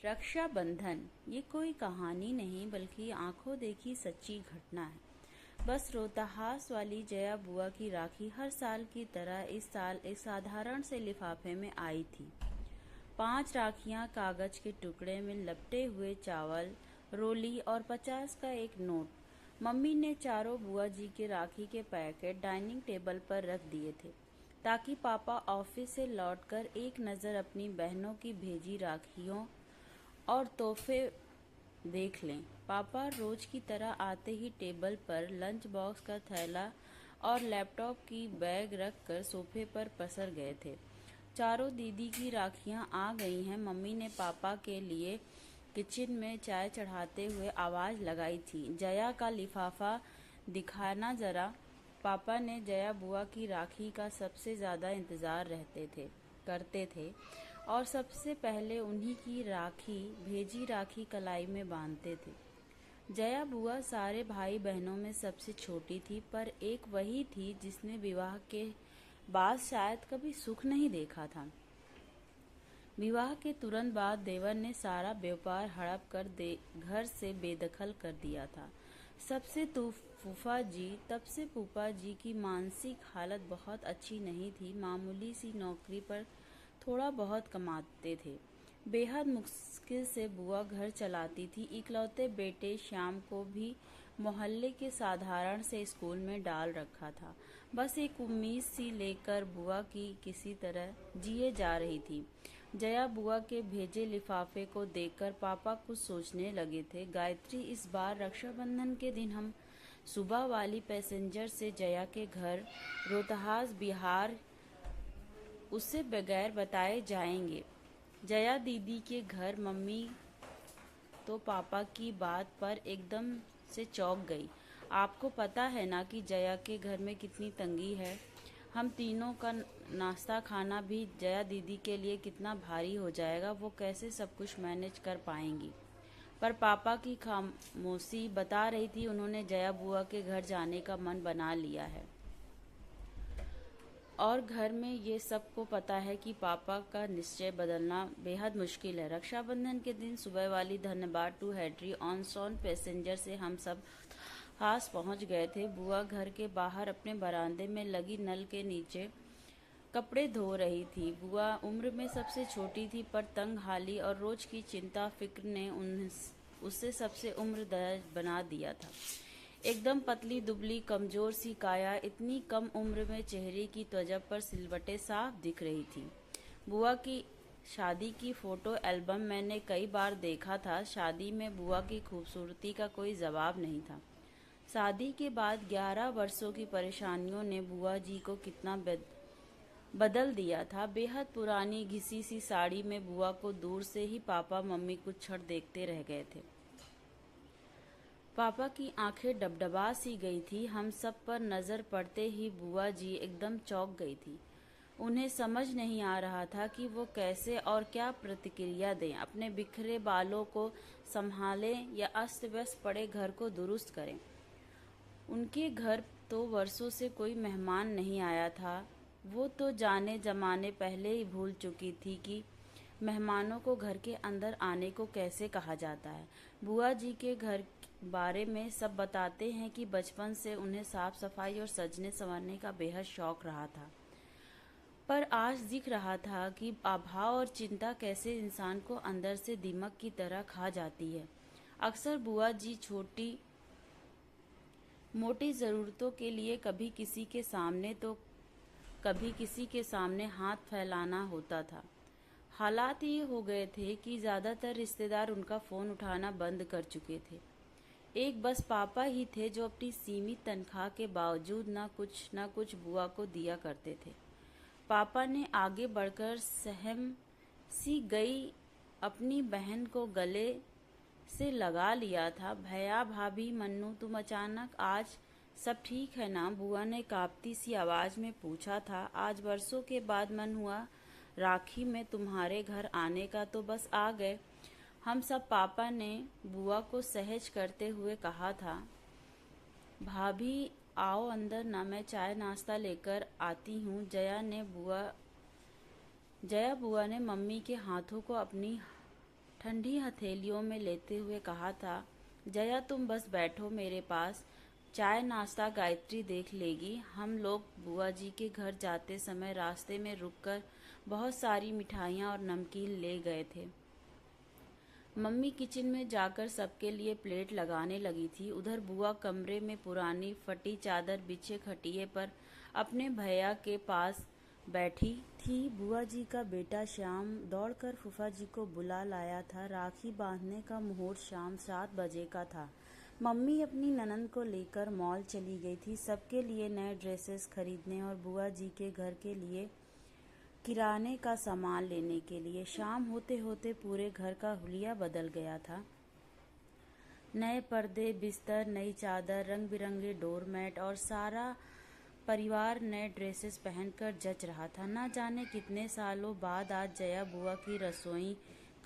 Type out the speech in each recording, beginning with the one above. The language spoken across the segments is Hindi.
रक्षाबंधन ये कोई कहानी नहीं बल्कि आंखों देखी सच्ची घटना है। बस रोहतास वाली जया बुआ की राखी हर साल की तरह इस साल एक साधारण से लिफाफे में आई थी। 5 राखियां कागज के टुकड़े में लपटे हुए, चावल, रोली और 50 का एक नोट। मम्मी ने चारों बुआ जी के राखी के पैकेट डाइनिंग टेबल पर रख दिए थे ताकि पापा ऑफिस से लौटकर एक नज़र अपनी बहनों की भेजी राखियों और तोहफे देख लें। पापा रोज की तरह आते ही टेबल पर लंच बॉक्स का थैला और लैपटॉप की बैग रखकर सोफे पर पसर गए थे। चारों दीदी की राखियां आ गई हैं। मम्मी ने पापा के लिए किचन में चाय चढ़ाते हुए आवाज लगाई थी, जया का लिफाफा दिखाना जरा। पापा ने जया बुआ की राखी का सबसे ज्यादा इंतजार करते थे और सबसे पहले उन्हीं की भेजी राखी कलाई में बांधते थे। जया बुआ सारे भाई बहनों में सबसे छोटी थी, पर एक वही थी जिसने विवाह के बाद शायद कभी सुख नहीं देखा था। विवाह के तुरंत बाद देवर ने सारा व्यापार हड़प कर घर से बेदखल कर दिया था। तब से फूफा जी की मानसिक हालत बहुत अच्छी नहीं थी। मामूली सी नौकरी पर थोड़ा बहुत कमाते थे। बेहद मुश्किल से बुआ घर चलाती थी। इकलौते बेटे श्याम को भी मोहल्ले के साधारण से स्कूल में डाल रखा था। बस एक उम्मीद सी लेकर बुआ की किसी तरह जिए जा रही थी। जया बुआ के भेजे लिफाफे को देखकर पापा कुछ सोचने लगे थे। गायत्री, इस बार रक्षाबंधन के दिन हम सुबह वाली पैसेंजर से जया के घर रोहतास बिहार उसे बगैर बताए जाएंगे। जया दीदी के घर। मम्मी तो पापा की बात पर एकदम से चौंक गई। आपको पता है ना कि जया के घर में कितनी तंगी है। हम तीनों का नाश्ता खाना भी जया दीदी के लिए कितना भारी हो जाएगा। वो कैसे सब कुछ मैनेज कर पाएंगी। पर पापा की खामोशी बता रही थी उन्होंने जया बुआ के घर जाने का मन बना लिया है। और घर में ये सबको पता है कि पापा का निश्चय बदलना बेहद मुश्किल है। रक्षाबंधन के दिन सुबह वाली Dhanbad to Dehri on Sone passenger से हम सब खास पहुंच गए थे। बुआ घर के बाहर अपने बरामदे में लगी नल के नीचे कपड़े धो रही थी। बुआ उम्र में सबसे छोटी थी, पर तंग हाली और रोज की चिंता फिक्र ने उसे सबसे उम्रदराज बना दिया था। एकदम पतली दुबली कमजोर सी काया, इतनी कम उम्र में चेहरे की त्वचा पर सिलवटें साफ दिख रही थी। बुआ की शादी की फोटो एल्बम मैंने कई बार देखा था। शादी में बुआ की खूबसूरती का कोई जवाब नहीं था। शादी के बाद 11 वर्षों की परेशानियों ने बुआ जी को कितना बदल दिया था। बेहद पुरानी घिसी सी साड़ी में बुआ को दूर से ही पापा मम्मी कुछ क्षण देखते रह गए थे। पापा की आंखें डबडबा सी गई थी। हम सब पर नजर पड़ते ही बुआ जी एकदम चौंक गई थी। उन्हें समझ नहीं आ रहा था कि वो कैसे और क्या प्रतिक्रिया दें। अपने बिखरे बालों को संभालें या अस्त व्यस्त पड़े घर को दुरुस्त करें। उनके घर तो वर्षों से कोई मेहमान नहीं आया था। वो तो जाने जमाने पहले ही भूल चुकी थी कि मेहमानों को घर के अंदर आने को कैसे कहा जाता है। बुआ जी के घर बारे में सब बताते हैं कि बचपन से उन्हें साफ सफाई और सजने संवरने का बेहद शौक रहा था। पर आज दिख रहा था कि अभाव और चिंता कैसे इंसान को अंदर से दीमक की तरह खा जाती है। अक्सर बुआ जी छोटी मोटी जरूरतों के लिए कभी किसी के सामने तो कभी किसी के सामने हाथ फैलाना होता था। हालात ये हो गए थे कि ज्यादातर रिश्तेदार उनका फोन उठाना बंद कर चुके थे। एक बस पापा ही थे जो अपनी सीमित तनख्वाह के बावजूद न कुछ बुआ को दिया करते थे। पापा ने आगे बढ़कर सहम सी गई अपनी बहन को गले से लगा लिया था। भैया, भाभी, मन्नू, तुम अचानक आज सब ठीक है ना? बुआ ने कांपती सी आवाज में पूछा था। आज वर्षों के बाद मन हुआ राखी में तुम्हारे घर आने का, तो बस आ गए हम सब। पापा ने बुआ को सहज करते हुए कहा था। भाभी आओ अंदर ना, मैं चाय नाश्ता लेकर आती हूँ। जया बुआ ने मम्मी के हाथों को अपनी ठंडी हथेलियों में लेते हुए कहा था, जया तुम बस बैठो मेरे पास, चाय नाश्ता गायत्री देख लेगी। हम लोग बुआ जी के घर जाते समय रास्ते में रुककर बहुत सारी मिठाइयाँ और नमकीन ले गए थे। मम्मी किचन में जाकर सबके लिए प्लेट लगाने लगी थी। उधर बुआ कमरे में पुरानी फटी चादर बिछे खटिए पर अपने भैया के पास बैठी थी। बुआ जी का बेटा श्याम दौड़कर फूफा जी को बुला लाया था। राखी बांधने का मुहूर्त शाम 7 बजे का था। मम्मी अपनी ननंद को लेकर मॉल चली गई थी, सबके लिए नए ड्रेसेस खरीदने और बुआ जी के घर के लिए किराने का सामान लेने के लिए। शाम होते होते पूरे घर का हुलिया बदल गया था। नए पर्दे, बिस्तर, नई चादर, रंग बिरंगे डोरमैट और सारा परिवार नए ड्रेसेस पहनकर जच रहा था। न जाने कितने सालों बाद आज जया बुआ की रसोई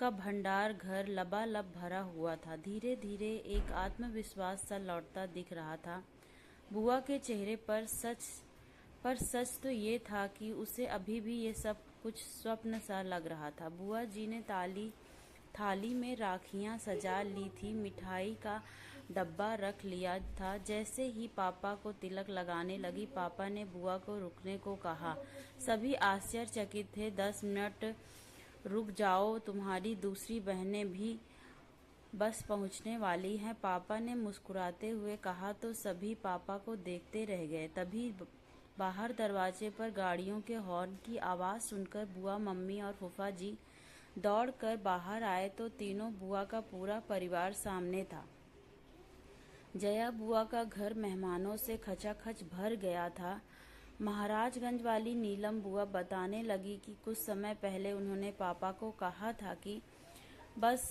का भंडार घर लबालब भरा हुआ था। धीरे धीरे एक आत्मविश्वास सा लौटता दिख रहा था बुआ के चेहरे पर। सच तो ये था कि उसे अभी भी ये सब कुछ स्वप्न सा लग रहा था। बुआ जी ने थाली में राखियां सजा ली थी, मिठाई का डब्बा रख लिया था। जैसे ही पापा को तिलक लगाने लगी, पापा ने बुआ को रुकने को कहा। सभी आश्चर्यचकित थे। 10 मिनट रुक जाओ, तुम्हारी दूसरी बहनें भी बस पहुंचने वाली हैं, पापा ने मुस्कुराते हुए कहा तो सभी पापा को देखते रह गए। तभी बाहर दरवाजे पर गाड़ियों के हॉर्न की आवाज़ सुनकर बुआ, मम्मी और फूफा जी दौड़कर बाहर आए तो तीनों बुआ का पूरा परिवार सामने था। जया बुआ का घर मेहमानों से खचाखच भर गया था। महाराजगंज वाली नीलम बुआ बताने लगी कि कुछ समय पहले उन्होंने पापा को कहा था कि बस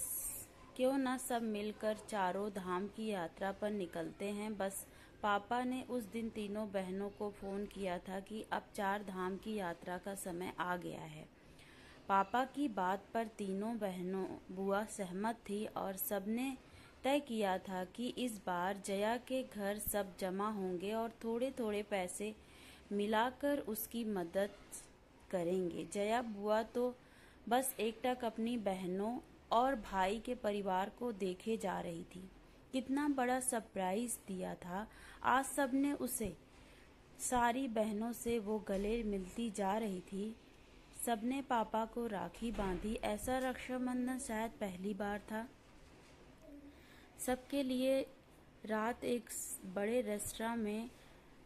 क्यों न सब मिलकर चारों धाम की यात्रा पर निकलते हैं। बस पापा ने उस दिन तीनों बहनों को फोन किया था कि अब 4 धाम की यात्रा का समय आ गया है। पापा की बात पर तीनों बहनों बुआ सहमत थी और सबने तय किया था कि इस बार जया के घर सब जमा होंगे और थोड़े थोड़े पैसे मिलाकर उसकी मदद करेंगे। जया बुआ तो बस एकटक अपनी बहनों और भाई के परिवार को देखे जा रही थी। कितना बड़ा सरप्राइज दिया था आज सबने उसे। सारी बहनों से वो गले मिलती जा रही थी। सबने पापा को राखी बांधी। ऐसा रक्षाबंधन शायद पहली बार था। सबके लिए रात एक बड़े रेस्टोरेंट में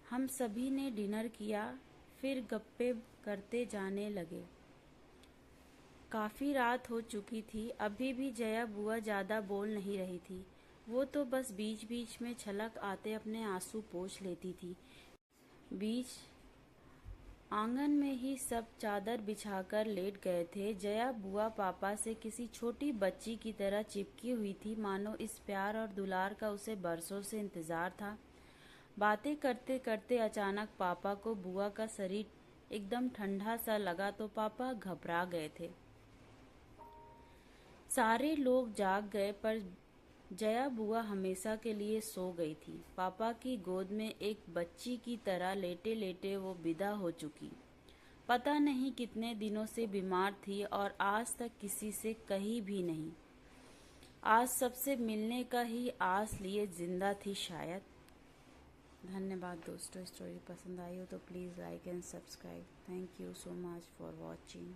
हम सभी ने डिनर किया, फिर गप्पे करते जाने लगे। काफ़ी रात हो चुकी थी। अभी भी जया बुआ ज़्यादा बोल नहीं रही थी। वो तो बस बीच बीच में छलक आते अपने आंसू पोंछ लेती थी। बीच आंगन में ही सब चादर बिछाकर लेट गए थे। जया बुआ पापा से किसी छोटी बच्ची की तरह चिपकी हुई थी, मानो इस प्यार और दुलार का उसे बरसों से इंतजार था। बातें करते करते अचानक पापा को बुआ का शरीर एकदम ठंडा सा लगा तो पापा घबरा गए थे। सारे लोग जाग गए पर जया बुआ हमेशा के लिए सो गई थी। पापा की गोद में एक बच्ची की तरह लेटे लेटे वो विदा हो चुकी। पता नहीं कितने दिनों से बीमार थी और आज तक किसी से कही भी नहीं। आज सबसे मिलने का ही आस लिए जिंदा थी शायद। धन्यवाद दोस्तों। स्टोरी पसंद आई हो तो please like and subscribe. Thank you so much for watching.